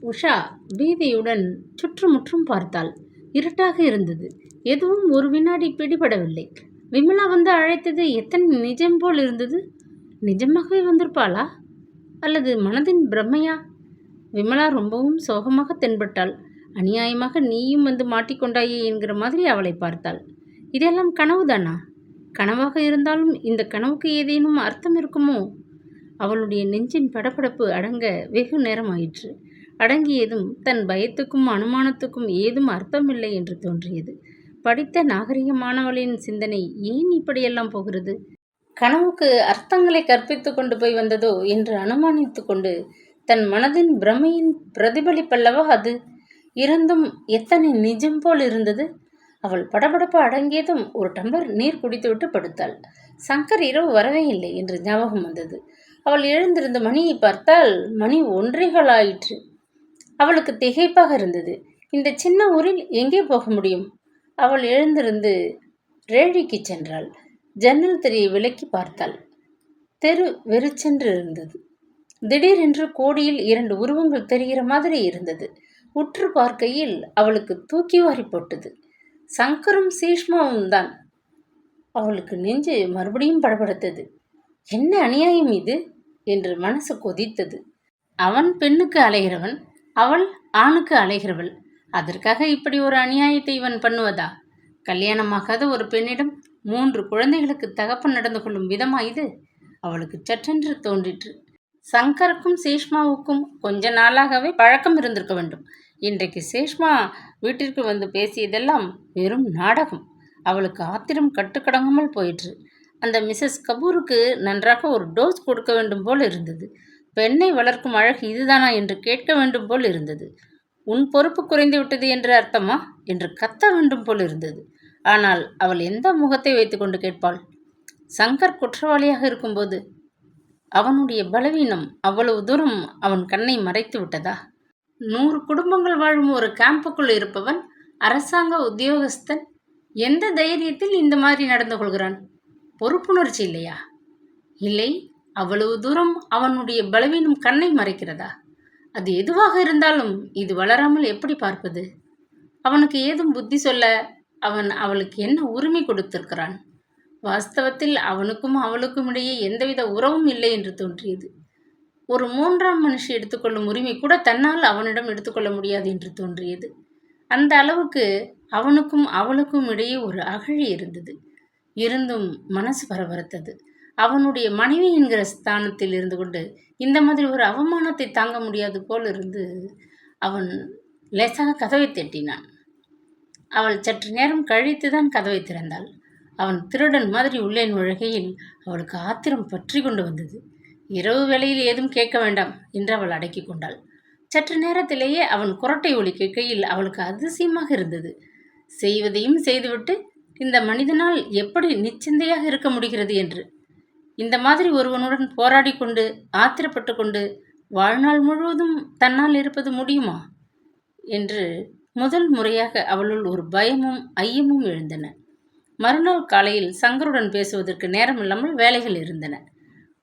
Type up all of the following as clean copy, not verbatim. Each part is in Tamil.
உஷா பீதியுடன் சுற்றுமுற்றும் பார்த்தாள். இருட்டாக இருந்தது. எதுவும் ஒரு வினாடி பிடிபடவில்லை. விமலா வந்து அழைத்தது எத்தனை நிஜம் போல் இருந்தது. நிஜமாகவே வந்திருப்பாளா அல்லது மனதின் பிரம்மையா? விமலா ரொம்பவும் சோகமாக தென்பட்டாள். அநியாயமாக நீயும் வந்து மாட்டிக்கொண்டாயே என்கிற மாதிரி அவளை பார்த்தாள். இதெல்லாம் கனவுதானா? கனவாக இருந்தாலும் இந்த கனவுக்கு ஏதேனும் அர்த்தம் இருக்குமோ? அவளுடைய நெஞ்சின் படபடப்பு அடங்க வெகு நேரம் ஆயிற்று. அடங்கியதும் தன் பயத்துக்கும் அனுமானத்துக்கும் ஏதும் அர்த்தமில்லை என்று தோன்றியது. படித்த நாகரிகமானவளின் சிந்தனை ஏன் இப்படியெல்லாம் போகிறது? கனவுக்கு அர்த்தங்களை கற்பித்து கொண்டு போய் வந்ததோ என்று அனுமானித்து கொண்டு தன் மனதின் பிரமையின் பிரதிபலிப்பல்லவா அது. இருந்தும் எத்தனை நிஜம் போல் இருந்தது. அவள் படபடப்பு அடங்கியதும் ஒரு டம்ளர் நீர் குடித்துவிட்டு படுத்தாள். சங்கர் இரவு வரவே இல்லை என்று ஞாபகம் வந்தது. அவள் எழுந்திருந்த மணியை பார்த்தால் மணி 1:15 ஆயிற்று. அவளுக்கு திகைப்பாக இருந்தது. இந்த சின்ன ஊரில் எங்கே போக முடியும்? அவள் எழுந்திருந்து ரேழிக்கு சென்றாள். ஜன்னல் திரையை விலக்கி பார்த்தாள். தெரு வெறிச்சென்று இருந்தது. திடீரென்று கோடியில் 2 உருவங்கள் தெரிகிற மாதிரி இருந்தது. உற்று பார்க்கையில் அவளுக்கு தூக்கி வாரி போட்டது. சங்கரும் சீஷ்மாவும் தான். அவளுக்கு நெஞ்சு மறுபடியும் படபடுத்தது. என்ன அநியாயம் இது என்று மனசு கொதித்தது. அவன் பெண்ணுக்கு அலைகிறவன், அவள் ஆணுக்கு அலைகிறவள். அதற்காக இப்படி ஒரு அநியாயத்தை இவன் பண்ணுவதா? கல்யாணமாகாத ஒரு பெண்ணிடம் 3 குழந்தைகளுக்கு தகப்பன் நடந்து கொள்ளும் விதமா இது? அவளுக்கு சற்றென்று தோன்றிற்று. சங்கருக்கும் சேஷ்மாவுக்கும் கொஞ்ச நாளாகவே பழக்கம் இருந்திருக்க வேண்டும். இன்றைக்கு சேஷ்மா வீட்டிற்கு வந்து பேசியதெல்லாம் வெறும் நாடகம். அவளுக்கு ஆத்திரம் கட்டுக்கடங்காமல் போயிற்று. அந்த மிஸ்ஸஸ் கபூருக்கு நன்றாக ஒரு டோஸ் கொடுக்க வேண்டும் போல் இருந்தது. பெண்ணை வளர்க்கும் அழகு இதுதானா என்று கேட்க வேண்டும் போல் இருந்தது. உன் பொறுப்பு குறைந்து விட்டது என்று அர்த்தமா என்று கத்த வேண்டும் போல் இருந்தது. ஆனால் அவள் எந்த முகத்தை வைத்துக்கொண்டு கேட்பாள்? சங்கர் குற்றவாளியாக இருக்கும்போது அவனுடைய பலவீனம் அவ்வளவு தூரம் அவன் கண்ணை மறைத்து விட்டதா? 100 குடும்பங்கள் வாழும் ஒரு கேம்புக்குள் இருப்பவன், அரசாங்க உத்தியோகஸ்தன், எந்த தைரியத்தில் இந்த மாதிரி நடந்து கொள்கிறான்? பொறுப்புணர்ச்சி இல்லையா? இல்லை, அவ்வளவு தூரம் அவனுடைய பலவீனம் கண்ணை மறைக்கிறதா? அது எதுவாக இருந்தாலும் இது வளராமல் எப்படி பார்ப்பது? அவனுக்கு ஏதும் புத்தி சொல்ல அவளுக்கு என்ன உரிமை கொடுத்திருக்கிறான்? வாஸ்தவத்தில் அவனுக்கும் அவளுக்கும் இடையே எந்தவித உறவும் இல்லை என்று தோன்றியது. ஒரு 3ஆம் மனுஷி எடுத்துக்கொள்ளும் உரிமை கூட தன்னால் அவனிடம் எடுத்துக்கொள்ள முடியாது என்று தோன்றியது. அந்த அளவுக்கு அவனுக்கும் அவளுக்கும் இடையே ஒரு அகழி இருந்தது. இருந்தும் மனசு பரபரத்தது. அவனுடைய மனைவி என்கிற ஸ்தானத்தில் இருந்து கொண்டு இந்த மாதிரி ஒரு அவமானத்தை தாங்க முடியாது போல் இருந்து அவன் லேசாக கதவை தட்டினான். அவள் சற்று நேரம் கழித்துதான் கதவை திறந்தாள். அவன் திருடன் மாதிரி உள்ளே நுழைகையில் அவளுக்கு ஆத்திரம் பற்றி கொண்டு வந்தது. இரவு வேளையில் ஏதும் கேட்க வேண்டாம் என்று அவள் அடக்கி கொண்டாள். சற்று நேரத்திலேயே அவன் குரட்டை ஒலி கேட்கையில் அவளுக்கு அதிசயமாக இருந்தது. செய்வதையும் செய்துவிட்டு இந்த மனிதனால் எப்படி நிச்சந்தையாக இருக்க முடிகிறது என்று. இந்த மாதிரி ஒருவனுடன் போராடி கொண்டு ஆத்திரப்பட்டு கொண்டு வாழ்நாள் முழுவதும் தன்னால் இருப்பது முடியுமா என்று முதல் முறையாக அவளுள் ஒரு பயமும் ஐயமும் எழுந்தன. மறுநாள் காலையில் சங்கருடன் பேசுவதற்கு நேரம் இல்லாமல் வேலைகள் இருந்தன.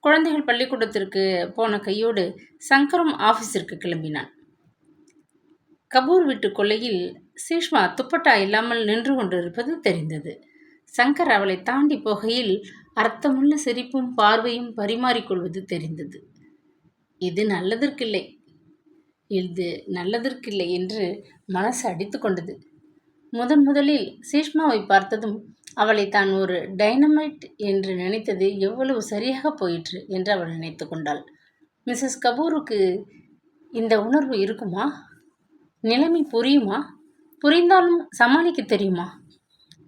குழந்தைகள் பள்ளிக்கூடத்திற்கு போன கையோடு சங்கரும் ஆஃபீஸிற்கு கிளம்பினான். கபூர் வீட்டு கொல்லையில் சீஷ்மா துப்பட்டா இல்லாமல் நின்று கொண்டிருப்பது தெரிந்தது. சங்கர் அவளை தாண்டி போகையில் அர்த்தமுள்ள சிரிப்பும் பார்வையும் பரிமாறிக்கொள்வது தெரிந்தது. இது நல்லதற்கில்லை என்று மனசு அடித்து கொண்டது. முதலில் சீஷ்மாவை பார்த்ததும் அவளை தான் ஒரு டைனமைட் என்று நினைத்தது எவ்வளவு சரியாக போயிற்று என்று அவள் நினைத்து கொண்டாள். மிஸ்ஸஸ் கபூருக்கு இந்த உணர்வு இருக்குமா? நிலைமை புரியுமா? புரிந்தாலும் சமாளிக்க தெரியுமா?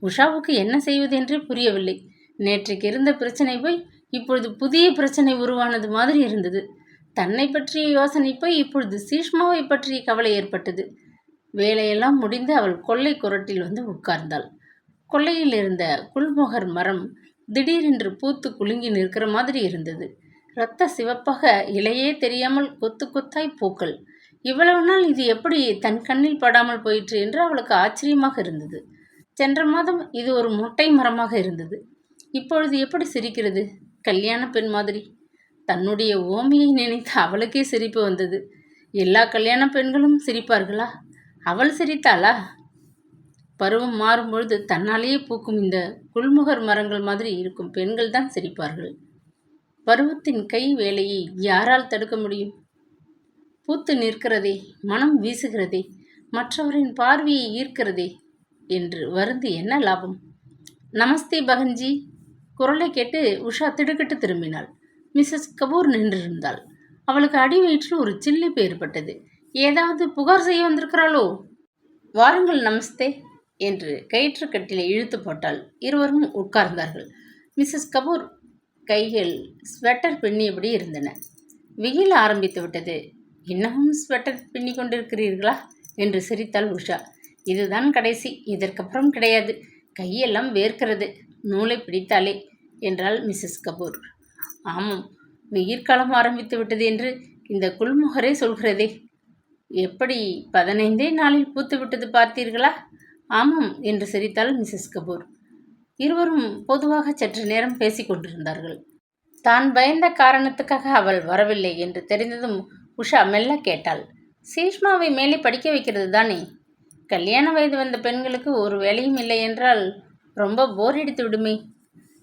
உஷாவுக்கு என்ன செய்வது என்றே புரியவில்லை. நேற்றைக்கு இருந்த பிரச்சனை போய் இப்பொழுது புதிய பிரச்சனை உருவானது மாதிரி இருந்தது. தன்னை பற்றிய யோசனை போய் இப்பொழுது சீஷ்மாவை பற்றிய கவலை ஏற்பட்டது. வேலையெல்லாம் முடிந்து அவள் கொல்லை குரட்டில் வந்து உட்கார்ந்தாள். கொல்லையில் இருந்த குல்மோகர் மரம் திடீரென்று பூத்து குலுங்கி நிற்கிற மாதிரி இருந்தது. இரத்த சிவப்பாக இலையே தெரியாமல் கொத்து கொத்தாய் பூக்கள். இவ்வளவு நாள் இது எப்படி தன் கண்ணில் படாமல் போயிற்று என்று அவளுக்கு ஆச்சரியமாக இருந்தது. சென்ற மாதம் இது ஒரு மொட்டை மரமாக இருந்தது. இப்பொழுது எப்படி சிரிக்கிறது? கல்யாண பெண் மாதிரி. தன்னுடைய ஓமியை நினைத்து அவளுக்கே சிரிப்பு வந்தது. எல்லா கல்யாண பெண்களும் சிரிப்பார்களா? அவள் சிரித்தாளா? பருவம் மாறும்பொழுது தன்னாலேயே பூக்கும் இந்த குல்முகர் மரங்கள் மாதிரி இருக்கும் பெண்கள் தான் சிரிப்பார்கள். பருவத்தின் கை வேலையை யாரால் தடுக்க முடியும்? பூத்து நிற்கிறதே, மனம் வீசுகிறதே, மற்றவரின் பார்வையை ஈர்க்கிறதே என்று வருந்து என்ன லாபம்? நமஸ்தே பகன்ஜி. குரலை கேட்டு உஷா திடுக்கிட்டு திரும்பினாள். மிஸ்ஸஸ் கபூர் நின்றிருந்தாள். அவளுக்கு அடி வயிற்றில் ஒரு சில்லிப்பு ஏற்பட்டது. ஏதாவது புகார் செய்ய வந்திருக்கிறாளோ? வாருங்கள் நமஸ்தே என்று கயிற்றுக்கட்டிலை இழுத்து போட்டாள். இருவரும் உட்கார்ந்தார்கள். மிஸ்ஸஸ் கபூர் கைகள் ஸ்வெட்டர் பின்னியபடி இருந்தன. வெயில் ஆரம்பித்து விட்டது. இன்னமும் ஸ்வெட்டர் பின்னி கொண்டிருக்கிறீர்களா என்று சிரித்தாள் உஷா. இதுதான் கடைசி, இதற்கப்புறம் கிடையாது. கையெல்லாம் வேர்க்கிறது, நூலை பிடித்தாலே என்றாள் மிஸ்ஸஸ் கபூர். ஆமாம், வெயிற்காலம் ஆரம்பித்து விட்டது என்று இந்த குல்முகரே சொல்கிறதே. எப்படி 15 நாளில் பூத்து விட்டது பார்த்தீர்களா? ஆமாம் என்று சிரித்தாள் மிஸ்ஸஸ் கபூர். இருவரும் பொதுவாக சற்று நேரம் பேசிக் கொண்டிருந்தார்கள். தான் பயந்த காரணத்துக்காக அவள் வரவில்லை என்று தெரிந்ததும் உஷா மெல்ல கேட்டாள். சீஷ்மாவை மேலே படிக்க வைக்கிறது தானே? கல்யாண வயது வந்த பெண்களுக்கு ஒரு வேலையும் இல்லை என்றால் ரொம்ப போர் அடித்து விடுமே.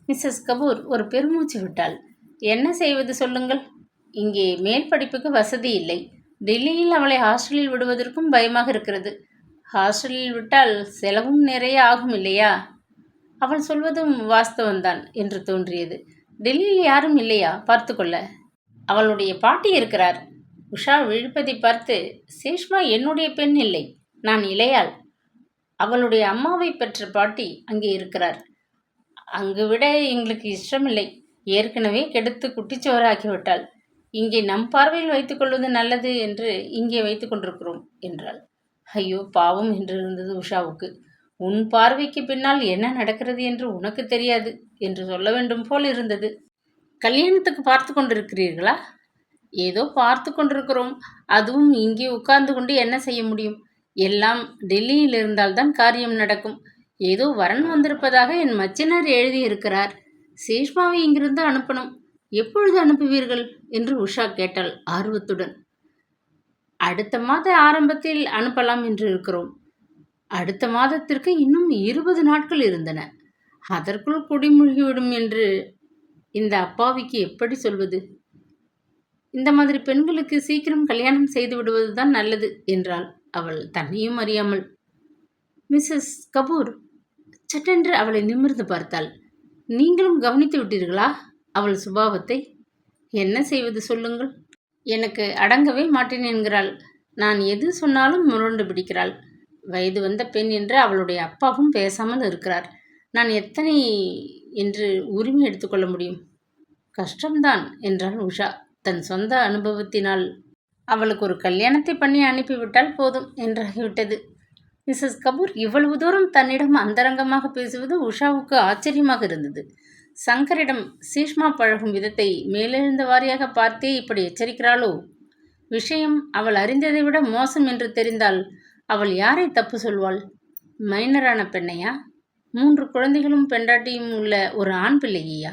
மிஸ்ஸஸ் கபூர் ஒரு பெருமூச்சு விட்டாள். என்ன செய்வது சொல்லுங்கள். இங்கே மேல் படிப்புக்கு வசதி இல்லை. டெல்லியில் அவளை ஹாஸ்டலில் விடுவதற்கும் பயமாக இருக்கிறது. ஹாஸ்டலில் விட்டால் செலவும் நிறைய ஆகும் இல்லையா? அவள் சொல்வதும் வாஸ்தவந்தான் என்று தோன்றியது. டெல்லியில் யாரும் இல்லையா பார்த்து கொள்ள? அவளுடைய பாட்டி இருக்கிறார். உஷா விழிப்பதை பார்த்து, சீஷ்மா என்னுடைய பெண் இல்லை, நான் இளையாள். அவளுடைய அம்மாவை பெற்ற பாட்டி அங்கே இருக்கிறார். அங்கு விட எங்களுக்கு இஷ்டமில்லை. ஏற்கனவே கெடுத்து குட்டிச்சோறாக்கிவிட்டாள். இங்கே நம் பார்வையில் வைத்துக்கொள்வது நல்லது என்று இங்கே வைத்து கொண்டிருக்கிறோம் என்றாள். ஐயோ பாவம் என்று இருந்தது உஷாவுக்கு. உன் பார்வைக்கு பின்னால் என்ன நடக்கிறது என்று உனக்கு தெரியாது என்று சொல்ல வேண்டும் போல் இருந்தது. கல்யாணத்துக்கு பார்த்து கொண்டிருக்கிறீர்களா? ஏதோ பார்த்து கொண்டிருக்கிறோம். அதுவும் இங்கே உட்கார்ந்து கொண்டு என்ன செய்ய முடியும்? எல்லாம் டெல்லியில் இருந்தால்தான் காரியம் நடக்கும். ஏதோ வரன் வந்திருப்பதாக என் மச்சினர் எழுதியிருக்கிறார். சீஷ்மாவை இங்கிருந்து அனுப்பணும். எப்பொழுது அனுப்புவீர்கள் என்று உஷா கேட்டாள் ஆர்வத்துடன். அடுத்த மாத ஆரம்பத்தில் அனுப்பலாம் என்று இருக்கிறோம். அடுத்த மாதத்திற்கு இன்னும் 20 நாட்கள் இருந்தன. அதற்குள் குடிமூழ்கிவிடும் என்று இந்த அப்பாவிக்கு எப்படி சொல்வது? இந்த மாதிரி பெண்களுக்கு சீக்கிரம் கல்யாணம் செய்து விடுவதுதான் நல்லது என்றாள் அவள் தன்னையும் அறியாமல். மிஸ்ஸஸ் கபூர் சட்டென்று அவளை நிமிர்ந்து பார்த்தாள். நீங்களும் கவனித்து விட்டீர்களா அவள் சுபாவத்தை? என்ன செய்வது சொல்லுங்கள். எனக்கு அடங்கவே மாட்டேன் என்கிறாள். நான் எது சொன்னாலும் முரண்டு பிடிக்கிறாள். வயது வந்த பெண் என்று அவளுடைய அப்பாவும் பேசாமல் இருக்கிறார். நான் எத்தனை என்று உரிமை எடுத்துக்கொள்ள முடியும்? கஷ்டம்தான் என்றாள் உஷா தன் சொந்த அனுபவத்தினால். அவளுக்கு ஒரு கல்யாணத்தை பண்ணி அனுப்பிவிட்டால் போதும் என்றாகிவிட்டது. மிஸ்ஸஸ் கபூர் இவ்வளவு தூரம் தன்னிடம் அந்தரங்கமாக பேசுவது உஷாவுக்கு ஆச்சரியமாக இருந்தது. சங்கரிடம் சீஷ்மா பழகும் விதத்தை மேலெழுந்த வாரியாக பார்த்தே இப்படி எச்சரிக்கிறாளோ? விஷயம் அவள் அறிந்ததை விட மோசம் என்று தெரிந்தால் அவள் யாரை தப்பு சொல்வாள்? மைனரான பெண்ணையா? 3 குழந்தைகளும் பெண்டாட்டியும் உள்ள ஒரு ஆண் பிள்ளையா?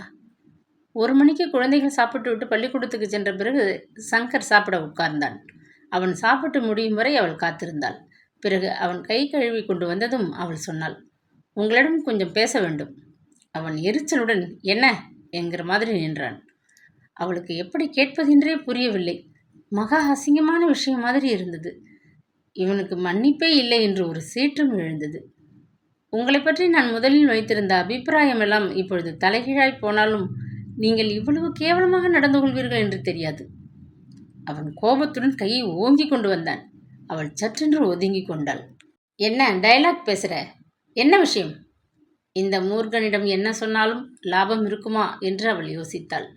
1 மணிக்கு குழந்தைகள் சாப்பிட்டு விட்டு பள்ளிக்கூடத்துக்கு சென்ற பிறகு சங்கர் சாப்பிட உட்கார்ந்தான். அவன் சாப்பிட்டு முடியும் வரை அவள் காத்திருந்தாள். பிறகு அவன் கை கழுவி கொண்டு வந்ததும் அவள் சொன்னாள், உங்களிடம் கொஞ்சம் பேச வேண்டும். அவன் எரிச்சலுடன் என்ன என்கிற மாதிரி நின்றான். அவளுக்கு எப்படி கேட்பதென்றே புரியவில்லை. மகா அசிங்கமான விஷயம் மாதிரி இருந்தது. இவனுக்கு மன்னிப்பே இல்லை என்று ஒரு சீற்றம் எழுந்தது. உங்களை பற்றி நான் முதலில் வைத்திருந்த அபிப்பிராயம் எல்லாம் இப்பொழுது தலைகீழாய் போனாலும் நீங்கள் இவ்வளவு கேவலமாக நடந்து கொள்வீர்கள் என்று தெரியாது. அவன் கோபத்துடன் கையை ஓங்கி கொண்டு வந்தான். அவள் சற்றென்று ஒதுங்கி கொண்டாள். என்ன டயலாக் பேசுகிற? என்ன விஷயம்? இந்த மூர்கனிடம் என்ன சொன்னாலும் லாபம் இருக்குமா என்று அவள் யோசித்தாள்.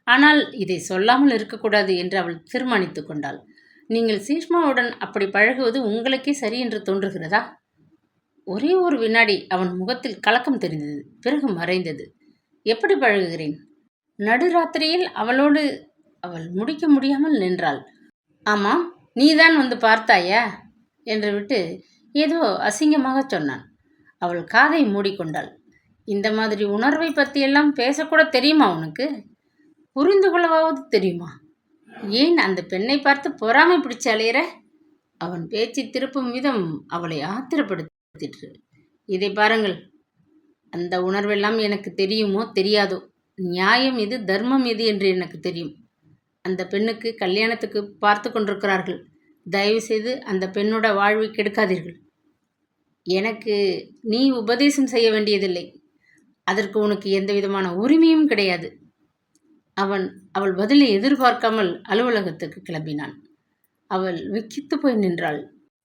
ஆனால் இதை சொல்லாமல் இருக்கக்கூடாது என்று அவள் தீர்மானித்து கொண்டாள். நீங்கள் சீஷ்மாவுடன் அப்படி பழகுவது உங்களுக்கே சரி என்று தோன்றுகிறதா? ஒரே ஒரு வினாடி அவன் முகத்தில் கலக்கம் தெரிந்தது. பிறகு மறைந்தது. எப்படி பழகுகிறேன்? நடுராத்திரியில் அவளோடு அவள் முடிக்க முடியாமல் நின்றாள். ஆமாம், நீதான் வந்து பார்த்தாயா என்று விட்டு ஏதோ அசிங்கமாக சொன்னான். அவள் காதை மூடிக்கொண்டாள். இந்த மாதிரி உணர்வை பற்றியெல்லாம் பேசக்கூட தெரியுமா உனக்கு? புரிந்து கொள்ளவாவது தெரியுமா? ஏன் அந்த பெண்ணை பார்த்து பொறாமை பிடிச்சு அலையிற? அவன் பேச்சை திருப்பும் விதம் அவளை ஆத்திரப்படுத்திற்று. இதை பாருங்கள், அந்த உணர்வெல்லாம் எனக்கு தெரியுமோ தெரியாதோ, நியாயம் எது தர்மம் எது என்று எனக்கு தெரியும். அந்த பெண்ணுக்கு கல்யாணத்துக்கு பார்த்து கொண்டிருக்கிறார்கள். தயவு செய்து அந்த பெண்ணோட வாழ்வை கெடுக்காதீர்கள். எனக்கு நீ உபதேசம் செய்ய வேண்டியதில்லை. அதற்கு உனக்கு எந்த விதமான உரிமையும் கிடையாது. அவள் பதிலை எதிர்பார்க்காமல் அலுவலகத்துக்கு கிளம்பினான். அவள் விக்கித்து போய் நின்றாள்.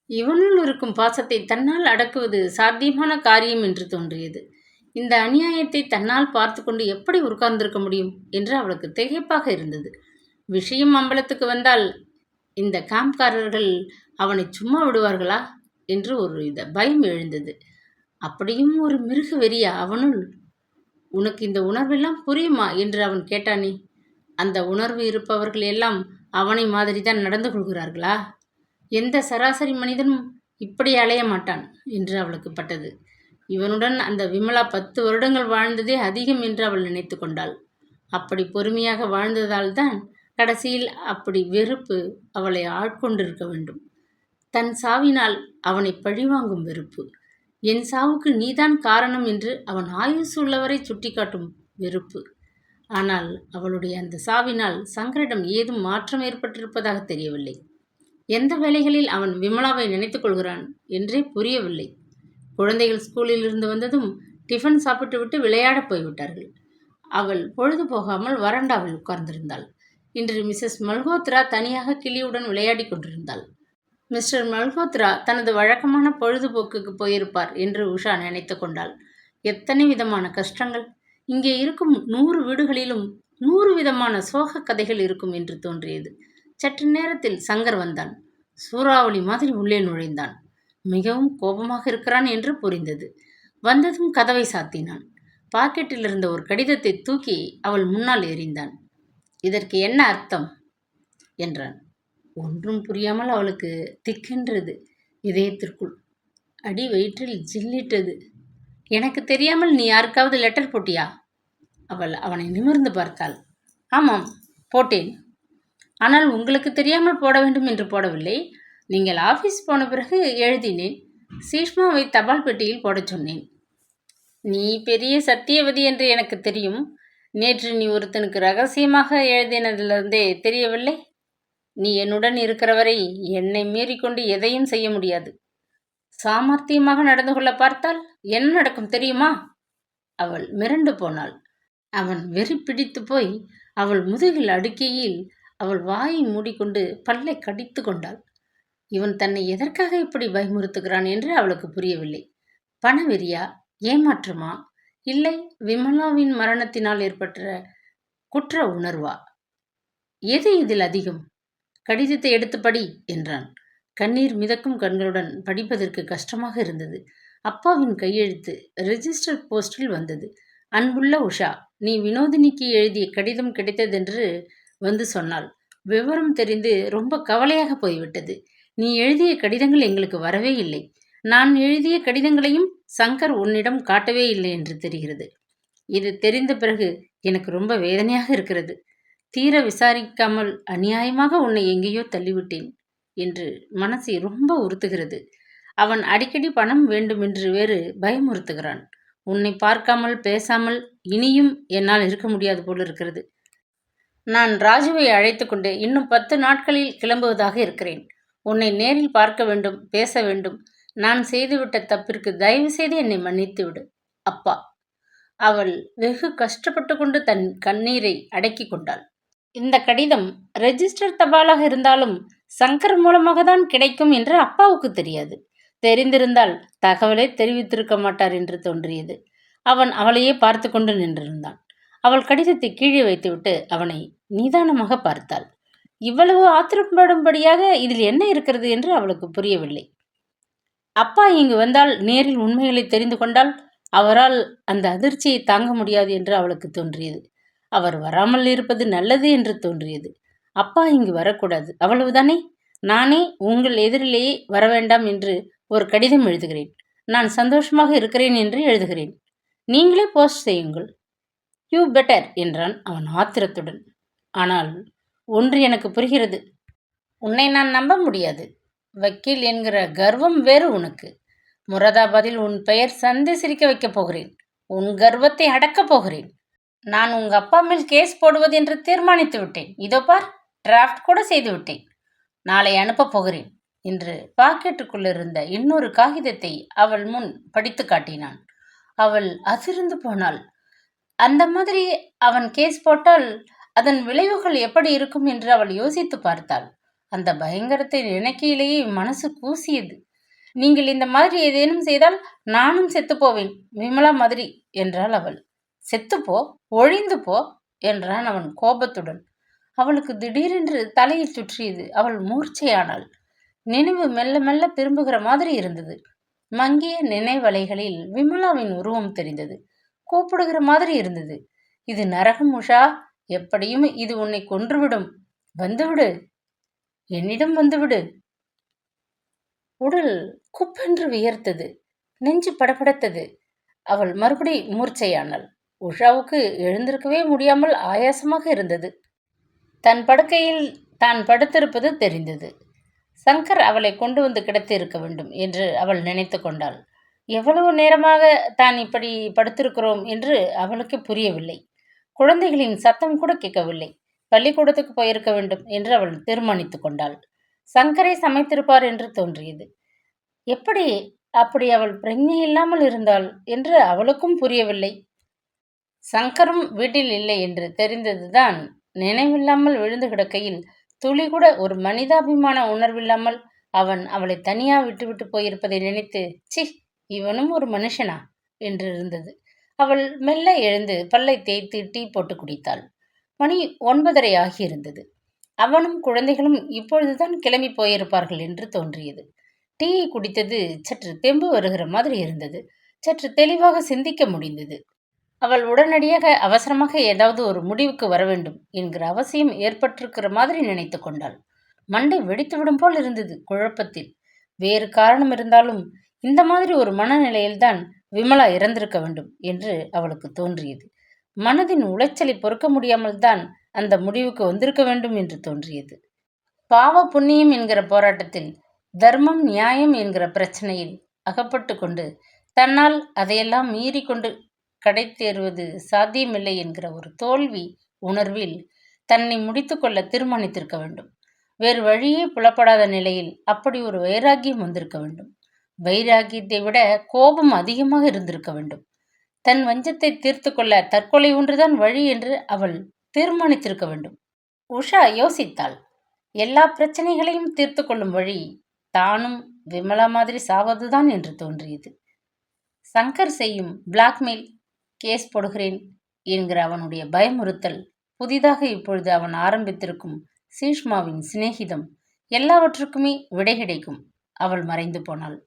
இவனுள் இருக்கும் பாசத்தை தன்னால் அடக்குவது சாத்தியமான காரியம் என்று தோன்றியது. இந்த அநியாயத்தை தன்னால் பார்த்து கொண்டு எப்படி உட்கார்ந்திருக்க முடியும் என்று அவளுக்கு திகைப்பாக இருந்தது. விஷயம் அம்பலத்துக்கு வந்தால் இந்த காம்காரர்கள் அவனை சும்மா விடுவார்களா என்று ஒரு பயம் எழுந்தது. அப்படியும் ஒரு மிருக வெறியா அவனுள்? உனக்கு இந்த உணர்வெல்லாம் புரியுமா என்று அவன் கேட்டானே. அந்த உணர்வு இருப்பவர்கள் எல்லாம் அவனை மாதிரிதான் நடந்து கொள்கிறார்களா? எந்த சராசரி மனிதனும் இப்படி அலைய மாட்டான் என்று அவளுக்கு பட்டது. இவனுடன் அந்த விமலா 10 வருடங்கள் வாழ்ந்ததே அதிகம் என்று அவள் நினைத்து கொண்டாள். அப்படி பொறுமையாக வாழ்ந்ததால் தான் கடைசியில் அப்படி வெறுப்பு அவளை ஆட்கொண்டிருக்க வேண்டும். தன் சாவினால் அவனை பழிவாங்கும் வெறுப்பு. என் சாவுக்கு நீதான் காரணம் என்று அவன் ஆயுசு உள்ளவரை சுட்டிக்காட்டும் வெறுப்பு. ஆனால் அவளுடைய அந்த சாவினால் சங்கரிடம் ஏதும் மாற்றம் ஏற்பட்டிருப்பதாக தெரியவில்லை. எந்த வேளைகளில் அவன் விமலாவை நினைத்துக் கொள்கிறான் என்றே புரியவில்லை. குழந்தைகள் ஸ்கூலில் இருந்து வந்ததும் டிஃபன் சாப்பிட்டு விட்டு விளையாடப் போய்விட்டார்கள். அவள் பொழுது போகாமல் வராண்டாவில் உட்கார்ந்திருந்தாள். இன்று மிஸ்ஸஸ் மல்ஹோத்ரா தனியாக கிளியுடன் விளையாடி கொண்டிருந்தாள். மிஸ்டர் மல்ஹோத்ரா தனது வழக்கமான பொழுதுபோக்குக்கு போயிருப்பார் என்று உஷா நினைத்து கொண்டாள். எத்தனை விதமான கஷ்டங்கள்! இங்கே இருக்கும் 100 வீடுகளிலும் 100 விதமான சோக கதைகள் இருக்கும் என்று தோன்றியது. சற்று நேரத்தில் சங்கர் வந்தான். சூறாவளி மாதிரி உள்ளே நுழைந்தான். மிகவும் கோபமாக இருக்கிறான் என்று புரிந்தது. வந்ததும் கதவை சாத்தினான். பாக்கெட்டில் இருந்த ஒரு கடிதத்தை தூக்கி அவள் முன்னால் எறிந்தான். இதற்கு என்ன அர்த்தம் என்றான். ஒன்றும் புரியாமல் அவளுக்கு திக்கென்றது. இதயத்திற்குள் அடி வயிற்றில் ஜில்லிட்டது. எனக்கு தெரியாமல் நீ யாருக்காவது லெட்டர் போட்டியா? அவள் அவனை நிமிர்ந்து பார்த்தாள். ஆமாம், போட்டேன். ஆனால் உங்களுக்கு தெரியாமல் போட வேண்டும் என்று போடவில்லை. நீங்கள் ஆஃபீஸ் போன பிறகு எழுதினேன். சீஷ்மாவை தபால் பெட்டியில் போடச் சொன்னேன். நீ பெரிய சத்தியவதி என்று எனக்கு தெரியும். நேற்று நீ ஒருத்தனுக்கு ரகசியமாக எழுதினதிலிருந்தே தெரியவில்லை? நீ என்னுடன் இருக்கிறவரை என்னை மீறிக்கொண்டு எதையும் செய்ய முடியாது. சாமர்த்தியமாக நடந்து கொள்ள பார்த்தால் என்ன நடக்கும் தெரியுமா? அவள் மிரண்டு போனாள். அவன் வெறி பிடித்து போய் அவள் முதுகில் அடுக்கையில் அவள் வாயை மூடிக்கொண்டு பல்லை கடித்து கொண்டாள். இவன் தன்னை எதற்காக இப்படி பயமுறுத்துகிறான் என்று அவளுக்கு புரியவில்லை. பணவெறியா, ஏமாற்றமா, இல்லை விமலாவின் மரணத்தினால் ஏற்பட்ட குற்ற உணர்வா? எது இதில் அதிகம்? கடிதத்தை எடுத்து படி என்றான். கண்ணீர் மிதக்கும் கண்களுடன் படிப்பதற்கு கஷ்டமாக இருந்தது. அப்பாவின் கையெழுத்து ரெஜிஸ்டர் போஸ்டில் வந்தது. அன்புள்ள உஷா, நீ வினோதினிக்கு எழுதிய கடிதம் கிடைத்ததென்று வந்து சொன்னாள். விவரம் தெரிந்து ரொம்ப கவலையாக போய்விட்டது. நீ எழுதிய கடிதங்கள் எங்களுக்கு வரவே இல்லை. நான் எழுதிய கடிதங்களையும் சங்கர் உன்னிடம் காட்டவே இல்லை என்று தெரிகிறது. இது தெரிந்த பிறகு எனக்கு ரொம்ப வேதனையாக இருக்கிறது. தீர விசாரிக்காமல் அநியாயமாக உன்னை எங்கேயோ தள்ளிவிட்டேன் என்று மனசை ரொம்ப உறுத்துகிறது. அவன் அடிக்கடி பணம் வேண்டுமென்று வேறு பயமுறுத்துகிறான். உன்னை பார்க்காமல் பேசாமல் இனியும் என்னால் இருக்க முடியாது போல இருக்கிறது. நான் ராஜுவை அழைத்து கொண்டு இன்னும் 10 நாட்களில் கிளம்புவதாக இருக்கிறேன். உன்னை நேரில் பார்க்க வேண்டும், பேச வேண்டும். நான் செய்துவிட்ட தப்பிற்கு தயவு செய்து என்னை மன்னித்து விடு, அப்பா. அவள் வெகு கஷ்டப்பட்டு கொண்டு தன் கண்ணீரை அடக்கி கொண்டாள். இந்த கடிதம் ரெஜிஸ்டர் தபாலாக இருந்தாலும் சங்கர் மூலமாக தான் கிடைக்கும் என்று அப்பாவுக்கு தெரியாது. தெரிந்திருந்தால் தகவலை தெரிவித்திருக்க மாட்டார் என்று தோன்றியது. அவன் அவளையே பார்த்து கொண்டு நின்றிருந்தான். அவள் கடிதத்தை கீழே வைத்துவிட்டு அவனை நிதானமாக பார்த்தாள். இவ்வளவு ஆத்திரப்படும்படியாக இதில் என்ன இருக்கிறது என்று அவளுக்கு புரியவில்லை. அப்பா இங்கு வந்தால் நேரில் உண்மைகளை தெரிந்து கொண்டால் அவரால் அந்த அதிர்ச்சியை தாங்க முடியாது என்று அவளுக்கு தோன்றியது. அவர் வராமல் இருப்பது நல்லது என்று தோன்றியது. அப்பா இங்கு வரக்கூடாது, அவ்வளவுதானே. நானே உங்கள் எதிரிலேயே வரவேண்டாம் என்று ஒரு கடிதம் எழுதுகிறேன். நான் சந்தோஷமாக இருக்கிறேன் என்று எழுதுகிறேன். நீங்களே போஸ்ட் செய்யுங்கள். யூ பெட்டர் என்றான் அவன் ஆத்திரத்துடன். ஆனால் ஒன்று எனக்கு புரிகிறது. உன்னை நான் நம்ப முடியாது. வக்கீல் என்கிற கர்வம் வேறு உனக்கு. முராதாபாதில் உன் பெயர் சந்தை சிரிக்க வைக்கப் போகிறேன். உன் கர்வத்தை அடக்கப் போகிறேன். நான் உங்க அப்பா மேல் கேஸ் போடுவது என்று தீர்மானித்து விட்டேன். இதோ பார், டிராஃப்ட் கூட செய்து விட்டேன். நாளை அனுப்பப் போகிறேன் என்று பாக்கெட்டுக்குள்ளிருந்த இன்னொரு காகிதத்தை அவள் முன் படித்து காட்டினான். அவள் அதிர்ந்து போனாள். அந்த மாதிரி அவன் கேஸ் போட்டால் அதன் விளைவுகள் எப்படி இருக்கும் என்று அவள் யோசித்து பார்த்தாள். அந்த பயங்கரத்தை நினைக்கையிலேயே மனசு கூசியது. நீங்கள் இந்த மாதிரி ஏதேனும் செய்தால் நானும் செத்துப்போவேன், விமலா மாதிரி என்றாள் அவள். செத்துப்போ, ஒழிந்து போ என்றான் அவன் கோபத்துடன். அவளுக்கு திடீரென்று தலையை சுற்றியது. அவள் மூர்ச்சையானாள். நினைவு மெல்ல மெல்ல திரும்புகிற மாதிரி இருந்தது. மங்கிய நினைவலைகளில் விமலாவின் உருவம் தெரிந்தது. கூப்பிடுகிற மாதிரி இருந்தது. இது நரகம் உஷா, எப்படியும் இது உன்னை கொன்றுவிடும். வந்துவிடு, என்னிடம் வந்துவிடு. உடல் குப்பென்று வியர்த்தது. நெஞ்சு படபடத்தது. அவள் மறுபடி மூர்ச்சையானாள். உஷாவுக்கு எழுந்திருக்கவே முடியாமல் ஆயாசமாக இருந்தது. தன் படுக்கையில் தான் படுத்திருப்பது தெரிந்தது. சங்கர் அவளை கொண்டு வந்து கிடத்தி இருக்க வேண்டும் என்று அவள் நினைத்து கொண்டாள். எவ்வளவு நேரமாக தான் இப்படி படுத்திருக்கிறோம் என்று அவளுக்கு புரியவில்லை. குழந்தைகளின் சத்தம் கூட கேட்கவில்லை. பள்ளிக்கூடத்துக்கு போயிருக்க வேண்டும் என்று அவள் தீர்மானித்து கொண்டாள். சங்கரை சமைத்திருப்பார் என்று தோன்றியது. எப்படி அப்படி அவள் பிரಜ್ஞை இல்லாமல் இருந்தாள் என்று அவளுக்கும் புரியவில்லை. சங்கரும் வீட்டில் இல்லை என்று தெரிந்ததுதான். நினைவில்லாமல் விழுந்து கிடக்கையில் துளி கூட ஒரு மனிதாபிமான உணர்வில்லாமல் அவன் அவளை தனியா விட்டுவிட்டு போயிருப்பதை நினைத்து, சி, இவனும் ஒரு மனுஷனா என்று இருந்தது. அவள் மெல்ல எழுந்து பல்லை தேய்த்து டீ போட்டு குடித்தாள். மணி 9:30 ஆகியிருந்தது. அவனும் குழந்தைகளும் இப்பொழுதுதான் கிளம்பி போயிருப்பார்கள் என்று தோன்றியது. டீயை குடித்தது சற்று தெம்பு வருகிற மாதிரி இருந்தது. சற்று தெளிவாக சிந்திக்க முடிந்தது. அவள் உடனடியாக அவசரமாக ஏதாவது ஒரு முடிவுக்கு வர வேண்டும் என்கிற அவசியம் ஏற்பட்டிருக்கிற மாதிரி நினைத்து கொண்டாள். மண்டை வெடித்துவிடும் போல் இருந்தது குழப்பத்தில். வேறு காரணம் இருந்தாலும் இந்த மாதிரி ஒரு மனநிலையில்தான் விமலா இறந்திருக்க வேண்டும் என்று அவளுக்கு தோன்றியது. மனதின் உளைச்சலை பொறுக்க முடியாமல் தான் அந்த முடிவுக்கு வந்திருக்க வேண்டும் என்று தோன்றியது. பாவ புண்ணியம் என்கிற போராட்டத்தில், தர்மம் நியாயம் என்கிற பிரச்சனையில் அகப்பட்டு கொண்டு தன்னால் அதையெல்லாம் மீறி கொண்டு கடை தேறுவது சாத்தியமில்லை என்கிற ஒரு தோல்வி உணர்வில் தன்னை முடித்து கொள்ள தீர்மானித்திருக்க வேண்டும். வேறு வழியே புலப்படாத நிலையில் அப்படி ஒரு வைராக்கியம் வந்திருக்க வேண்டும். வைராக்கியத்தை விட கோபம் அதிகமாக இருந்திருக்க வேண்டும். தன் வஞ்சத்தை தீர்த்து கொள்ள தற்கொலை ஒன்றுதான் வழி என்று அவள் தீர்மானித்திருக்க வேண்டும். உஷா யோசித்தாள். எல்லா பிரச்சனைகளையும் தீர்த்து கொள்ளும் வழி தானும் விமலா மாதிரி சாவதுதான் என்று தோன்றியது. சங்கர் செய்யும் பிளாக்மெயில், கேஸ் போடுகிறேன் என்கிற அவனுடைய பயமுறுத்தல், புதிதாக இப்பொழுது அவன் ஆரம்பித்திருக்கும் சீஷ்மாவின் சிநேகிதம், எல்லாவற்றுக்குமே விடை கிடைக்கும். அவள் மறைந்து போனாள்.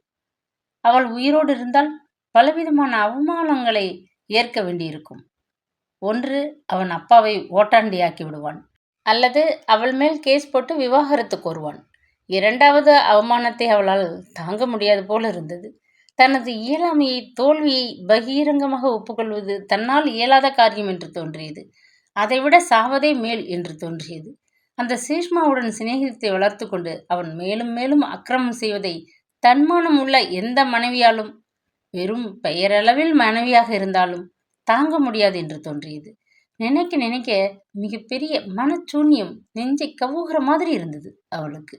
அவள் உயிரோடு இருந்தால் பலவிதமான அவமானங்களை ஏற்க வேண்டியிருக்கும். ஒன்று, அவன் அப்பாவை ஓட்டாண்டியாக்கி விடுவான், அல்லது அவள் மேல் கேஸ் போட்டு விவாகரத்து கோருவான். இரண்டாவது அவமானத்தை அவளால் தாங்க முடியாது போல இருந்தது. தனது இயலாமையை, தோல்வியை பகிரங்கமாக ஒப்புக்கொள்வது தன்னால் இயலாத காரியம் என்று தோன்றியது. அதைவிட சாவதே மேல் என்று தோன்றியது. அந்த சீஷ்மாவுடன் சிநேகிதத்தை வளர்த்து கொண்டு அவன் மேலும் மேலும் அக்கிரமம் செய்வதை தன்மானம் உள்ள எந்த மனைவியாலும், வெறும் பெயரளவில் மனைவியாக இருந்தாலும் தாங்க முடியாது என்று தோன்றியது. நினைக்க நினைக்க மிகப்பெரிய மனச்சூன்யம் நெஞ்சை கவுகிற மாதிரி இருந்தது அவளுக்கு.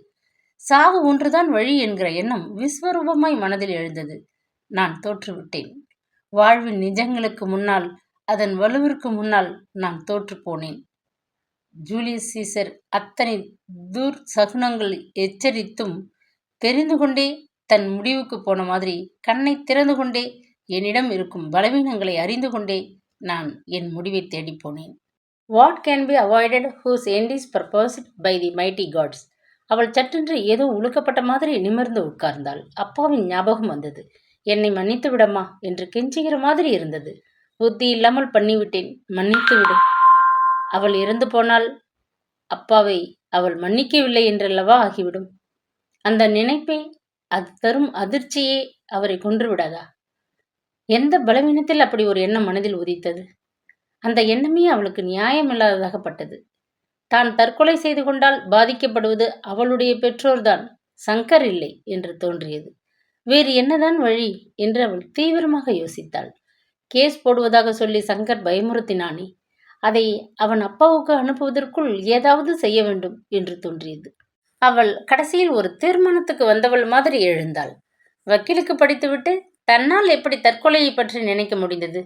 சாவு ஒன்றுதான் வழி என்கிற எண்ணம் விஸ்வரூபமாய் மனதில் எழுந்தது. நான் தோற்றுவிட்டேன். வாழ்வின் நிஜங்களுக்கு முன்னால், அதன் வலுவிற்கு முன்னால் நான் தோற்று போனேன். ஜூலியஸ் சீசர் அத்தனை சகுனங்கள் எச்சரித்தும் தெரிந்து கொண்டே தன் முடிவுக்கு போன மாதிரி, கண்ணை திறந்து கொண்டே என்னிடம் இருக்கும் பலவீனங்களை அறிந்து கொண்டே நான் என் முடிவை தேடி போனேன். What can be avoided whose end is purposed by the mighty gods. அவள் சற்றென்று ஏதோ உழுக்கப்பட்ட மாதிரி நிமிர்ந்து உட்கார்ந்தாள். அப்பாவின் ஞாபகம் வந்தது. என்னை மன்னித்து விடம்மா என்று கெஞ்சுகிற மாதிரி இருந்தது. புத்தி இல்லாமல் பண்ணிவிட்டேன், மன்னித்து விடு. அவள் இறந்து போனால் அப்பாவை அவள் மன்னிக்கவில்லை என்றல்லவா ஆகிவிடும். அந்த நினைப்பை, அது தரும் அதிர்ச்சியே அவரை கொன்று விடாதா? எந்த பலவீனத்தில் அப்படி ஒரு எண்ணம் மனதில் உதித்தது? அந்த எண்ணமே அவளுக்கு நியாயமில்லாததாகப்பட்டது. தான் தற்கொலை செய்து கொண்டால் பாதிக்கப்படுவது அவளுடைய பெற்றோர்தான், சங்கர் இல்லை என்று தோன்றியது. வேறு என்னதான் வழி என்று அவள் தீவிரமாக யோசித்தாள். கேஸ் போடுவதாக சொல்லி சங்கர் பயமுறுத்தினானே, அதை அவன் அப்பாவுக்கு அனுப்புவதற்குள் ஏதாவது செய்ய வேண்டும் என்று தோன்றியது. அவள் கடைசியில் ஒரு தீர்மானத்துக்கு வந்தவள் மாதிரி எழுந்தாள். வக்கீலுக்கு படித்துவிட்டு தன்னால் எப்படி தற்கொலையை பற்றி நினைக்க முடிந்தது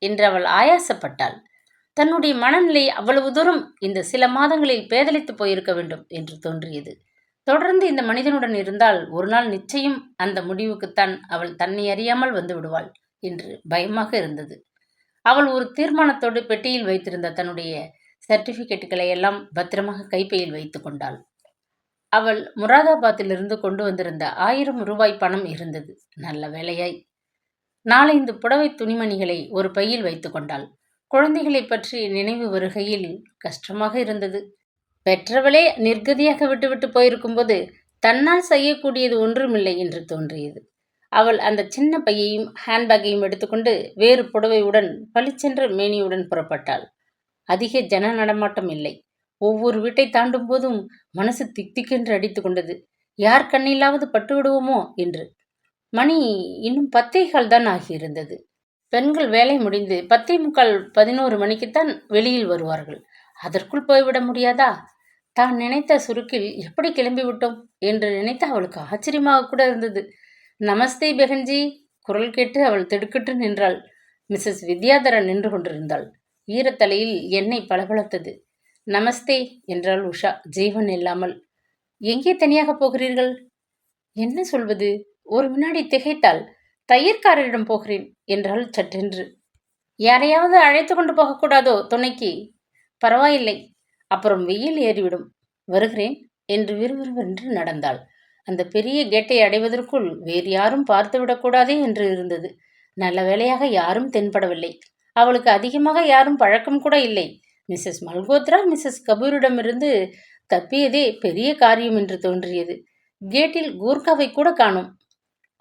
என்று அவள் ஆயாசப்பட்டாள். தன்னுடைய மனநிலை அவ்வளவு தூரம் இந்த சில மாதங்களில் பேதலித்து போயிருக்க வேண்டும் என்று தோன்றியது. தொடர்ந்து இந்த மனிதனுடன் இருந்தால் ஒரு நாள் நிச்சயம் அந்த முடிவுக்குத்தான் அவள் தன்னை அறியாமல் வந்து விடுவாள் என்று பயமாக இருந்தது. அவள் ஒரு தீர்மானத்தோடு பெட்டியில் வைத்திருந்த தன்னுடைய சர்டிபிகேட்டுகளை எல்லாம் பத்திரமாக கைப்பையில் வைத்து கொண்டாள். அவள் முராதாபாத்திலிருந்து கொண்டு வந்திருந்த 1000 ரூபாய் பணம் இருந்தது. நல்ல வேலையாய் 4-5 புடவை துணிமணிகளை ஒரு பையில் வைத்து கொண்டாள். குழந்தைகளை பற்றி நினைவு வருகையில் கஷ்டமாக இருந்தது. பெற்றவளே நிர்கதியாக விட்டுவிட்டு போயிருக்கும்போது தன்னால் செய்யக்கூடியது ஒன்றுமில்லை என்று தோன்றியது. அவள் அந்த சின்ன பையையும் ஹேண்ட்பேக்கையும் எடுத்துக்கொண்டு வேறு புடவையுடன் பளிச்சென்ற மேனியுடன் புறப்பட்டாள். அதிக ஜன நடமாட்டம் இல்லை. ஒவ்வொரு வீட்டை தாண்டும் போதும் மனசு திக்திக்கென்று அடித்து கொண்டது. யார் கண்ணிலாவது பட்டு விடுவோமோ என்று. மணி இன்னும் 10:15 தான் ஆகியிருந்தது. பெண்கள் வேலை முடிந்து 10:45, 11 மணிக்குத்தான் வெளியில் வருவார்கள். அதற்குள் போய்விட முடியாதா? தான் நினைத்த சுருக்கில் எப்படி கிளம்பிவிட்டோம் என்று நினைத்து அவளுக்கு ஆச்சரியமாக கூட இருந்தது. நமஸ்தே பெகன்ஜி, குரல் கேட்டு அவள் திடுக்கிட்டு நின்றாள். மிஸ்ஸஸ் வித்யாதரன் நின்று கொண்டிருந்தாள். ஈரத்தலையில் எண்ணெய் பளபளத்தது. நமஸ்தே என்றாள் உஷா ஜீவன் இல்லாமல். எங்கே தனியாக போகிறீர்கள்? என்ன சொல்வது? ஒரு வினாடி திகைத்தாள். தையற்காரரிடம் போகிறேன் என்றாள் சட்டென்று. யாரையாவது அழைத்து கொண்டு போகக்கூடாதோ துணைக்கு? பரவாயில்லை, அப்புறம் வெயில் ஏறிவிடும். வருகிறேன் என்று விறுவிறுவென்று நடந்தாள். அந்த பெரிய கேட்டை அடைவதற்குள் வேறு யாரும் பார்த்து விடக்கூடாதே என்று இருந்தது. நல்ல வேளையாக யாரும் தென்படவில்லை. அவளுக்கு அதிகமாக யாரும் பழக்கம் கூட இல்லை. மிஸ்ஸஸ் மல்கோத்ரா மிஸ்ஸஸ் கபூரிடமிருந்து தப்பியதே பெரிய காரியம் என்று தோன்றியது. கேட்டில் கூர்காவை கூட காணோம்.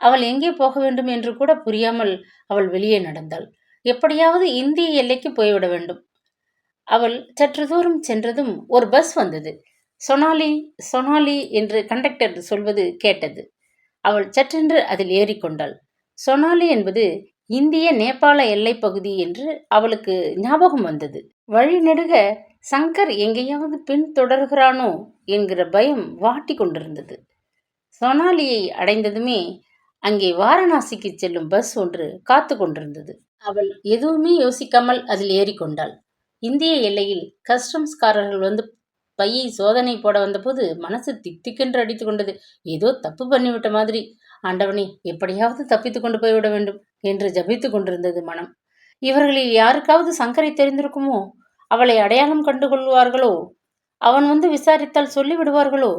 அவள் எங்கே போக வேண்டும் என்று கூட புரியாமல் அவள் வெளியே நடந்தாள். எப்படியாவது இந்திய எல்லைக்கு போய்விட வேண்டும். அவள் சற்று தூரம் சென்றதும் ஒரு பஸ் வந்தது. சொனாலி சொனாலி என்று கண்டக்டர் சொல்வது கேட்டது. அவள் சற்றென்று அதில் ஏறிக்கொண்டாள். சொனாலி என்பது இந்திய நேபாள எல்லை பகுதி என்று அவளுக்கு ஞாபகம் வந்தது. வழி நெடுக சங்கர் எங்கேயாவது பின் தொடர்கிறானோ என்கிற பயம் வாட்டி கொண்டிருந்தது. சொனாலியை அடைந்ததுமே அங்கே வாரணாசிக்கு செல்லும் பஸ் ஒன்று காத்து கொண்டிருந்தது. அவள் எதுவுமே யோசிக்காமல் அதில் ஏறிக்கொண்டாள். இந்திய எல்லையில் கஸ்டம்ஸ்காரர்கள் வந்து பையை சோதனை போட வந்தபோது மனசு திக்திக்கென்று அடித்து கொண்டது. ஏதோ தப்பு பண்ணிவிட்ட மாதிரி. ஆண்டவனே, எப்படியாவது தப்பித்து கொண்டு போய்விட வேண்டும் என்று ஜபித்து கொண்டிருந்தது மனம். இவர்களில் யாருக்காவது சங்கரை தெரிந்திருக்குமோ? அவளை அடையாளம் கண்டு கொள்வார்களோ? அவன் வந்து விசாரித்தால் சொல்லிவிடுவார்களோ?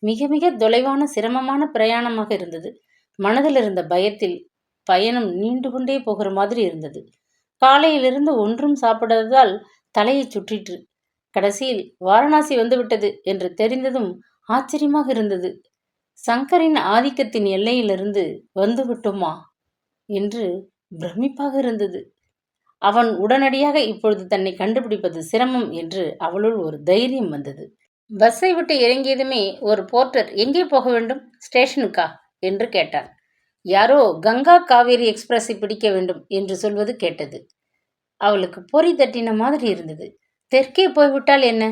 மிக மிக தொலைவான சிரமமான பிரயாணமாக இருந்தது. மனதில் இருந்த பயத்தில் பயணம் நீண்டு கொண்டே போகிற மாதிரி இருந்தது. காலையிலிருந்து ஒன்றும் சாப்பிடாததால் தலையை சுற்றிற்று. கடைசியில் வாரணாசி வந்துவிட்டது என்று தெரிந்ததும் ஆச்சரியமாக இருந்தது. சங்கரின் ஆதிக்கத்தின் எல்லையிலிருந்து வந்துவிட்டோமா என்று பிரமிப்பாக இருந்தது. அவன் உடனடியாக இப்பொழுது தன்னை கண்டுபிடிப்பது சிரமம் என்று அவளுள் ஒரு தைரியம் வந்தது. பஸ்ஸை விட்டு இறங்கியதுமே ஒரு போர்ட்டர் எங்கே போக வேண்டும்? ஸ்டேஷனுக்கா என்று கேட்டான். யாரோ கங்கா காவேரி எக்ஸ்பிரஸை பிடிக்க வேண்டும் என்று சொல்வது கேட்டது. அவளுக்கு பொறி தட்டின மாதிரி இருந்தது. தெற்கே போய்விட்டால் என்ன?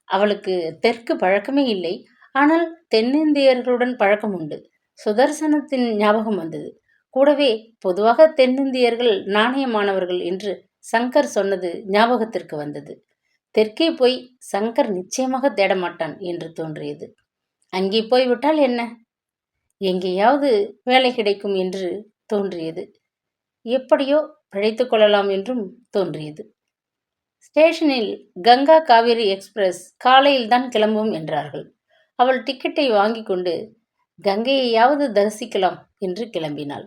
அவளுக்கு தெற்கு பழக்கமே இல்லை. ஆனால் தென்னிந்தியர்களுடன் பழக்கம் உண்டு. சுதர்சனத்தின் ஞாபகம் வந்தது. கூடவே பொதுவாக தென்னிந்தியர்கள் நாணயமானவர்கள் என்று சங்கர் சொன்னது ஞாபகத்திற்கு வந்தது. தெற்கே போய் சங்கர் நிச்சயமாக தேடமாட்டான் என்று தோன்றியது. அங்கே போய்விட்டால் என்ன? எங்கேயாவது வேலை கிடைக்கும் என்று தோன்றியது. எப்படியோ பிழைத்து கொள்ளலாம் என்றும் தோன்றியது. ஸ்டேஷனில் கங்கா காவேரி எக்ஸ்பிரஸ் காலையில் தான் கிளம்பும் என்றார்கள். அவள் டிக்கெட்டை வாங்கி கொண்டு கங்கையையாவது தரிசிக்கலாம் என்று கிளம்பினாள்.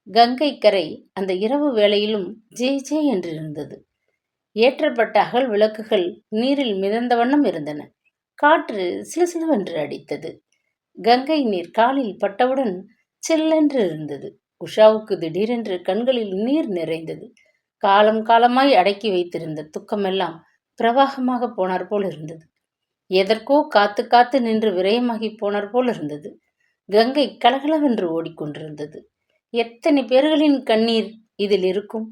கங்கை கரை அந்த இரவு வேளையிலும் ஜே ஜே என்று இருந்தது. ஏற்றப்பட்ட அகல் விளக்குகள் நீரில் மிதந்த வண்ணம் இருந்தன. காற்று சிலுசிலுவென்று அடித்தது. கங்கை நீர் காலில் பட்டவுடன் சில்லென்று இருந்தது. உஷாவுக்கு திடீரென்று கண்களில் நீர் நிறைந்தது. காலம் காலமாய் அடக்கி வைத்திருந்த துக்கமெல்லாம் பிரவாகமாக போனார் போல் இருந்தது. எதற்கோ காத்து காத்து நின்று விரயமாகி போனார் போல் இருந்தது. கங்கை கலகலவென்று ஓடிக்கொண்டிருந்தது. எத்தனை பேர்களின் கண்ணீர் இதில் இருக்கும்?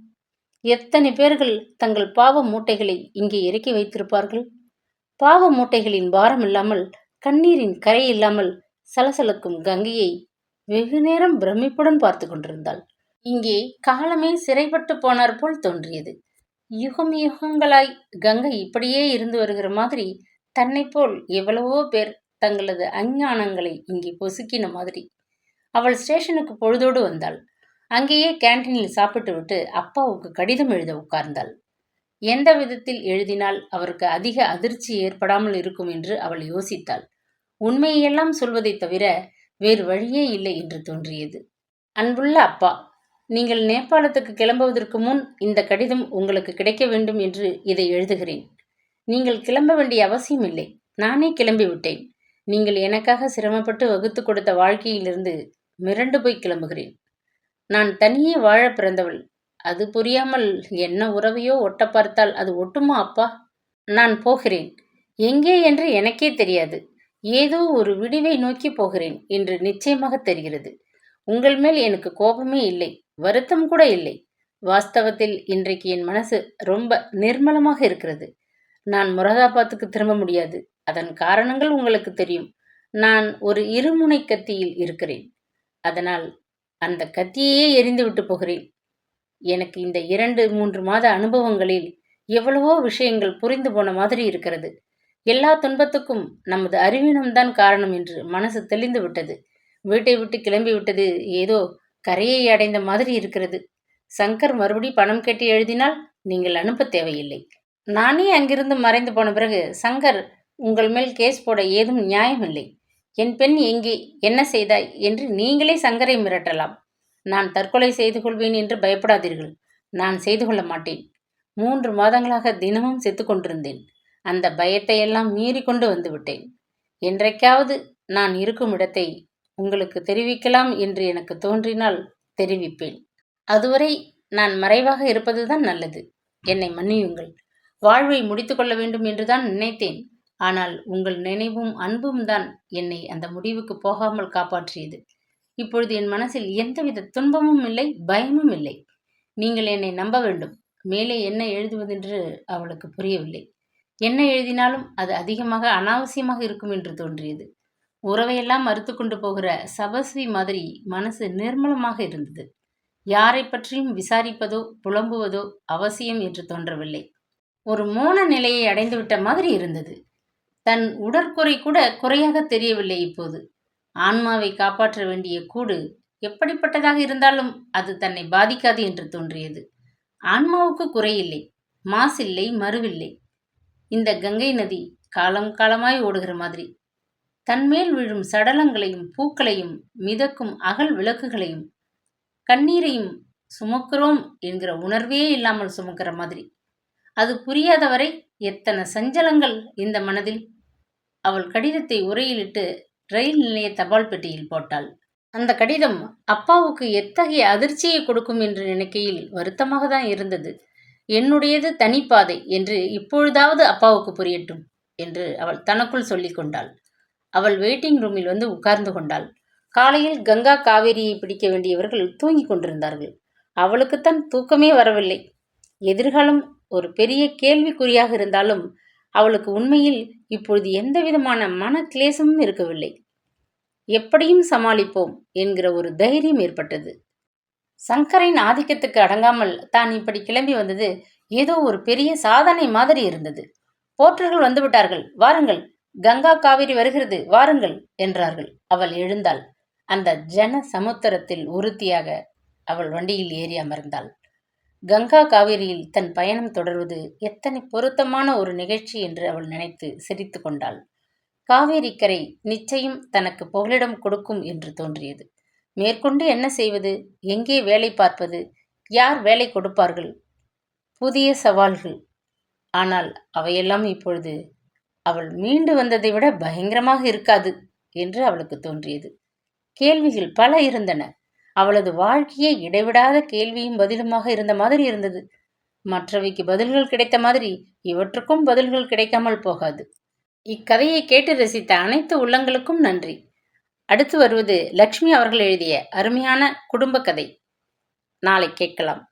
எத்தனை பேர்கள் தங்கள் பாவ மூட்டைகளை இங்கே இறக்கி வைத்திருப்பார்கள்? பாவ மூட்டைகளின் பாரம் இல்லாமல், கண்ணீரின் கரை இல்லாமல் சலசலக்கும் கங்கையை வெகு நேரம் பிரமிப்புடன் பார்த்து கொண்டிருந்தாள். இங்கே காலமே சிறைப்பட்டு போனார் போல் தோன்றியது. யுகம் யுகங்களாய் கங்கை இப்படியே இருந்து வருகிற மாதிரி, தன்னை போல் எவ்வளவோ பேர் தங்களது அஞ்ஞானங்களை இங்கே பொசுக்கின மாதிரி. அவள் ஸ்டேஷனுக்கு பொழுதோடு வந்தாள். அங்கேயே கேன்டீனில் சாப்பிட்டு விட்டு அப்பாவுக்கு கடிதம் எழுத உட்கார்ந்தாள். எந்த விதத்தில் எழுதினால் அவருக்கு அதிக அதிர்ச்சி ஏற்படாமல் இருக்கும் என்று அவள் யோசித்தாள். உண்மையெல்லாம் சொல்வதைத் தவிர வேறு வழியே இல்லை என்று தோன்றியது. அன்புள்ள அப்பா, நீங்கள் நேபாளத்துக்கு கிளம்புவதற்கு முன் இந்த கடிதம் உங்களுக்கு கிடைக்க வேண்டும் என்று இதை எழுதுகிறேன். நீங்கள் கிளம்ப வேண்டிய அவசியம் இல்லை. நானே கிளம்பிவிட்டேன். நீங்கள் எனக்காக சிரமப்பட்டு வகுத்து கொடுத்த வாழ்க்கையிலிருந்து மிரண்டு போய் கிளம்புகிறேன். நான் தனியே வாழ பிறந்தவள். அது புரியாமல் என்ன உறவையோ ஒட்ட பார்த்தால் அது ஒட்டுமா அப்பா? நான் போகிறேன். எங்கே என்று எனக்கே தெரியாது. ஏதோ ஒரு விடிவை நோக்கி போகிறேன் என்று நிச்சயமாக தெரிகிறது. உங்கள் மேல் எனக்கு கோபமே இல்லை, வருத்தம் கூட இல்லை. வாஸ்தவத்தில் இன்றைக்கு என் மனசு ரொம்ப நிர்மலமாக இருக்கிறது. நான் முராதாபாத்துக்கு திரும்ப முடியாது. அதன் காரணங்கள் உங்களுக்கு தெரியும். நான் ஒரு இருமுனை கத்தியில் இருக்கிறேன். அதனால் அந்த கத்தியையே எரிந்து விட்டு போகிறேன். எனக்கு இந்த 2-3 மாத அனுபவங்களில் எவ்வளவோ விஷயங்கள் புரிந்து போன மாதிரி இருக்கிறது. எல்லா துன்பத்துக்கும் நமது அறிவீனம்தான் காரணம் என்று மனசு தெளிந்து விட்டது. வீட்டை விட்டு கிளம்பி விட்டது ஏதோ கரையை அடைந்த மாதிரி இருக்கிறது. சங்கர் மறுபடி பணம் கட்டி எழுதினால் நீங்கள் அனுப்ப தேவையில்லை. நானே அங்கிருந்து மறைந்து போன பிறகு சங்கர் உங்கள் மேல் கேஸ் போட ஏதும் நியாயமில்லை. என் பெண் எங்கே, என்ன செய்தாய் என்று நீங்களே சங்கரை மிரட்டலாம். நான் தற்கொலை செய்து கொள்வேன் என்று பயப்படாதீர்கள். நான் செய்து கொள்ள மாட்டேன். 3 மாதங்களாக தினமும் செத்து கொண்டிருந்தேன். அந்த பயத்தையெல்லாம் மீறி கொண்டு வந்து விட்டேன். என்றைக்காவது நான் இருக்கும் இடத்தை உங்களுக்கு தெரிவிக்கலாம் என்று எனக்கு தோன்றினால் தெரிவிப்பேன். அதுவரை நான் மறைவாக இருப்பதுதான் நல்லது. என்னை மன்னியுங்கள். வாழ்வை முடித்து கொள்ள வேண்டும் என்றுதான் நினைத்தேன். ஆனால் உங்கள் நினைவும் அன்பும் தான் என்னை அந்த முடிவுக்கு போகாமல் காப்பாற்றியது. இப்பொழுது என் மனசில் எந்தவித துன்பமும் இல்லை, பயமும் இல்லை. நீங்கள் என்னை நம்ப வேண்டும். மேலே என்ன எழுதுவதென்று அவளுக்கு புரியவில்லை. என்ன எழுதினாலும் அது அதிகமாக அனாவசியமாக இருக்கும் என்று தோன்றியது. உறவையெல்லாம் மறுத்து கொண்டு போகிற சபஸ்வி மாதிரி மனசு நிர்மலமாக இருந்தது. யாரை பற்றியும் விசாரிப்பதோ புலம்புவதோ அவசியம் என்று தோன்றவில்லை. ஒரு மோன நிலையை அடைந்துவிட்ட மாதிரி இருந்தது. தன் உடற்குறை கூட குறையாக தெரியவில்லை இப்போது. ஆன்மாவை காப்பாற்ற வேண்டிய கூடு எப்படிப்பட்டதாக இருந்தாலும் அது தன்னை பாதிக்காது என்று தோன்றியது. ஆன்மாவுக்கு குறையில்லை, மாசில்லை, மறுவில்லை. இந்த கங்கை நதி காலம் காலமாய் ஓடுகிற மாதிரி தன்மேல் விழும் சடலங்களையும் பூக்களையும் மிதக்கும் அகல் விளக்குகளையும் கண்ணீரையும் சுமக்கிறோம் என்கிற உணர்வே இல்லாமல் சுமக்கிற மாதிரி. அது புரியாதவரை எத்தனை சஞ்சலங்கள் இந்த மனதில். அவள் கடிதத்தை உரையிலிட்டு ரயில் நிலைய தபால் பெட்டியில் போட்டாள். அந்த கடிதம் அப்பாவுக்கு எத்தகைய அதிர்ச்சியை கொடுக்கும் என்று நினைக்கையில் வருத்தமாக தான் இருந்தது. என்னுடையது தனிப்பாதை என்று இப்பொழுதாவது அப்பாவுக்கு புரியட்டும் என்று அவள் தனக்குள் சொல்லிக் கொண்டாள். அவள் வெயிட்டிங் ரூமில் வந்து உட்கார்ந்து கொண்டாள். காலையில் கங்கா காவேரியை பிடிக்க வேண்டியவர்கள் தூங்கிக் கொண்டிருந்தார்கள். அவளுக்குத்தான் தூக்கமே வரவில்லை. எதிர்காலம் ஒரு பெரிய கேள்விக்குறியாக இருந்தாலும் அவளுக்கு உண்மையில் இப்பொழுது எந்த விதமான மன கிளேசமும் இருக்கவில்லை. எப்படியும் சமாளிப்போம் என்கிற ஒரு தைரியம் ஏற்பட்டது. சங்கரின் ஆதிக்கத்துக்கு அடங்காமல் தான் இப்படி கிளம்பி வந்தது ஏதோ ஒரு பெரிய சாதனை மாதிரி இருந்தது. போற்றர்கள் வந்துவிட்டார்கள், வாருங்கள், கங்கா காவிரி வருகிறது, வாருங்கள் என்றார்கள். அவள் எழுந்தாள். அந்த ஜன சமுத்திரத்தில் ஒருத்தியாக அவள் வண்டியில் ஏறி அமர்ந்தாள். கங்கா காவிரியில் தன் பயணம் தொடர்வது எத்தனை பொருத்தமான ஒரு நிகழ்ச்சி என்று அவள் நினைத்து சிரித்து கொண்டாள். காவேரிக்கரை நிச்சயம் தனக்கு புகலிடம் கொடுக்கும் என்று தோன்றியது. மேற்கொண்டு என்ன செய்வது, எங்கே வேலை பார்ப்பது, யார் வேலை கொடுப்பார்கள், புதிய சவால்கள். ஆனால் அவையெல்லாம் இப்பொழுது அவள் மீண்டு வந்ததை விட பயங்கரமாக இருக்காது என்று அவளுக்கு தோன்றியது. கேள்விகள் பல இருந்தன. அவளது வாழ்க்கையே இடைவிடாத கேள்வியும் பதிலுமாக இருந்த மாதிரி இருந்தது. மற்றவைக்கு பதில்கள் கிடைத்த மாதிரி இவற்றுக்கும் பதில்கள் கிடைக்காமல் போகாது. இக்கதையை கேட்டு ரசித்த அனைத்து உள்ளங்களுக்கும் நன்றி. அடுத்து வருவது லக்ஷ்மி அவர்கள் எழுதிய அருமையான குடும்ப கதை. நாளை கேட்கலாம்.